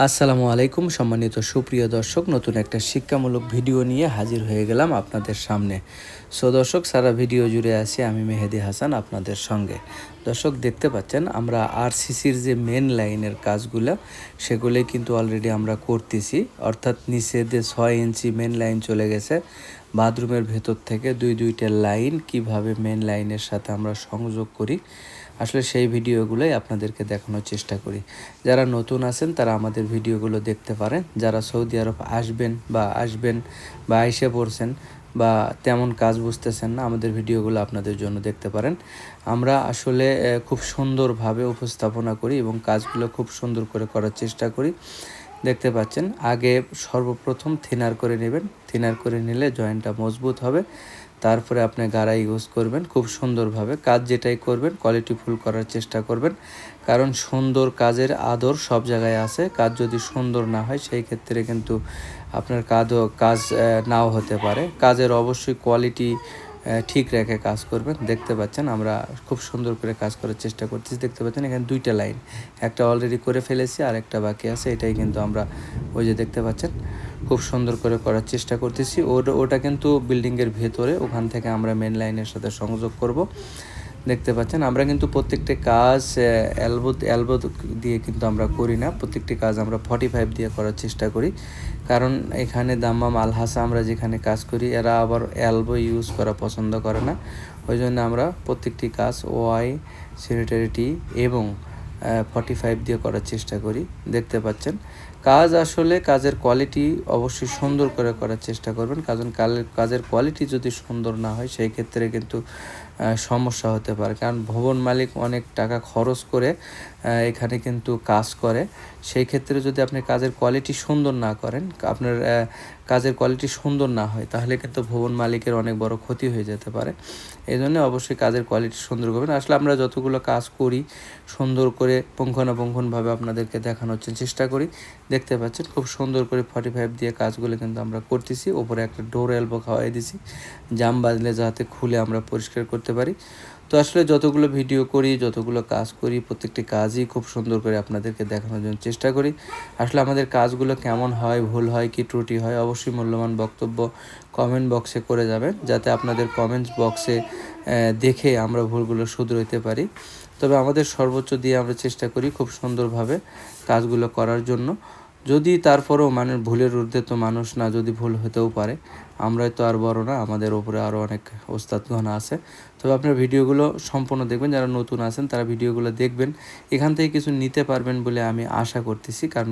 আসসালামু আলাইকুম সম্মানিত সুপ্রিয় দর্শক, নতুন একটা শিক্ষামূলক ভিডিও নিয়ে হাজির হয়ে গেলাম আপনাদের সামনে। দর্শক, সারা ভিডিও জুড়ে আছি আমি মেহেদি হাসান আপনাদের সঙ্গে। দর্শক, দেখতে পাচ্ছেন আমরা আরসিসির যে মেন লাইনের কাজগুলো সেগুলোই কিন্তু অলরেডি আমরা করতেছি। অর্থাৎ নিচে যে 6 ইঞ্চি মেন লাইন চলে গেছে, বাথরুমের ভেতর থেকে দুইটা লাইন কিভাবে মেন লাইনের সাথে আমরা সংযোগ করি, আসলে সেই ভিডিওগুলোই আপনাদেরকে দেখানোর চেষ্টা করি। যারা নতুন আছেন তারা আমাদের ভিডিওগুলো দেখতে পারেন। যারা সৌদি আরব আসবেন বা এসে পড়ছেন বা তেমন কাজ বুঝতেছেন না, আমাদের ভিডিওগুলো আপনাদের জন্য দেখতে পারেন। আমরা আসলে খুব সুন্দরভাবে উপস্থাপনা করি এবং কাজগুলো খুব সুন্দর করে করার চেষ্টা করি। দেখতে পাচ্ছেন, আগে সর্বপ্রথম থিনার করে নেবেন। থিনার করে নিলে জয়েন্টটা মজবুত হবে। তারপরে আপনি গাড়া ইউজ করবেন খুব সুন্দরভাবে। কাজ যেটাই করবেন কোয়ালিটিফুল করার চেষ্টা করবেন, কারণ সুন্দর কাজের আদর সব জায়গায় আছে। কাজ যদি সুন্দর না হয় সেই ক্ষেত্রে কিন্তু আপনার কাজ নাও হতে পারে। কাজের অবশ্যই কোয়ালিটি ঠিক রেখে কাজ করবেন। দেখতে পাচ্ছেন আমরা খুব সুন্দর করে কাজ করার চেষ্টা করতেছি। দেখতে পাচ্ছেন এখানে দুইটা লাইন, একটা অলরেডি করে ফেলেছি আর একটা বাকি আছে। এটাই কিন্তু আমরা ওই যে দেখতে পাচ্ছেন খুব সুন্দর করে করার চেষ্টা করতেছি। ওটা কিন্তু বিল্ডিংয়ের ভেতরে, ওখান থেকে আমরা মেন লাইনের সাথে সংযোগ করব। দেখতে পাচ্ছেন আমরা কিন্তু প্রত্যেকটি কাজ এলবো দিয়ে কিন্তু আমরা করি না। প্রত্যেকটি কাজ আমরা 45 দিয়ে করার চেষ্টা করি, কারণ এখানে দাম্মাম আলহাসা আমরা যেখানে কাজ করি এরা আবার এলবো ইউজ করা পছন্দ করে না। ওই জন্য আমরা প্রত্যেকটি কাজ ওয়াই সিনিটারিটি এবং 45 দিয়ে করার চেষ্টা করি। দেখতে পাচ্ছেন কাজ, আসলে কাজের কোয়ালিটি অবশ্যই সুন্দর করে করার চেষ্টা করবেন, কারণ কাজের কোয়ালিটি যদি সুন্দর না হয় সেই ক্ষেত্রে কিন্তু সমস্যা হতে পারে। কারণ ভবন মালিক অনেক টাকা খরচ করে এখানে কিন্তু কাজ করে। সেই ক্ষেত্রে যদি আপনি কাজের কোয়ালিটি সুন্দর না করেন, আপনার কাজের কোয়ালিটি সুন্দর না হয়, তাহলে কিন্তু ভবন মালিকের অনেক বড় ক্ষতি হয়ে যেতে পারে। এই জন্য অবশ্যই কাজের কোয়ালিটি সুন্দর করবেন। আসলে আমরা যতগুলো কাজ করি সুন্দর করে পুঙ্খানুপুঙ্খভাবে আপনাদেরকে দেখানোর চেষ্টা করি। দেখতে পাচ্ছেন খুব সুন্দর করে 45 দিয়ে কাজগুলো কিন্তু আমরা করতেছি। ওপরে একটা ডোর এলবো খাওয়াই দিছি, জাম বাজলে যাতে খুলে আমরা পরিষ্কার করতে পারি। তো আসলে যতগুলো ভিডিও করি, যতগুলো কাজ করি, প্রত্যেকটি কাজই খুব সুন্দর করে আপনাদেরকে দেখানোর জন্য চেষ্টা করি। আসলে আমাদের কাজগুলো কেমন হয়, ভুল হয় কি ত্রুটি হয়, অবশ্যই মূল্যবান বক্তব্য কমেন্ট বক্সে করে যাবেন, যাতে আপনাদের কমেন্টস বক্সে দেখে আমরা ভুলগুলো শুধরাতে পারি। তবে আমাদের সর্বোচ্চ দিয়ে আমরা চেষ্টা করি খুব সুন্দরভাবে কাজগুলো করার জন্য। যদি তারপরেও ভুলের ঊর্ধ্বে তো মানুষ না, যদি ভুল হতেও পারে, আমরাই তো আর বড় না, আমাদের ওপরে আরও অনেক ওস্তাদগণ আছে। তবে আপনার ভিডিওগুলো সম্পূর্ণ দেখবেন। যারা নতুন আছেন তারা ভিডিওগুলো দেখবেন, এখান থেকে কিছু নিতে পারবেন বলে আমি আশা করতেছি। কারণ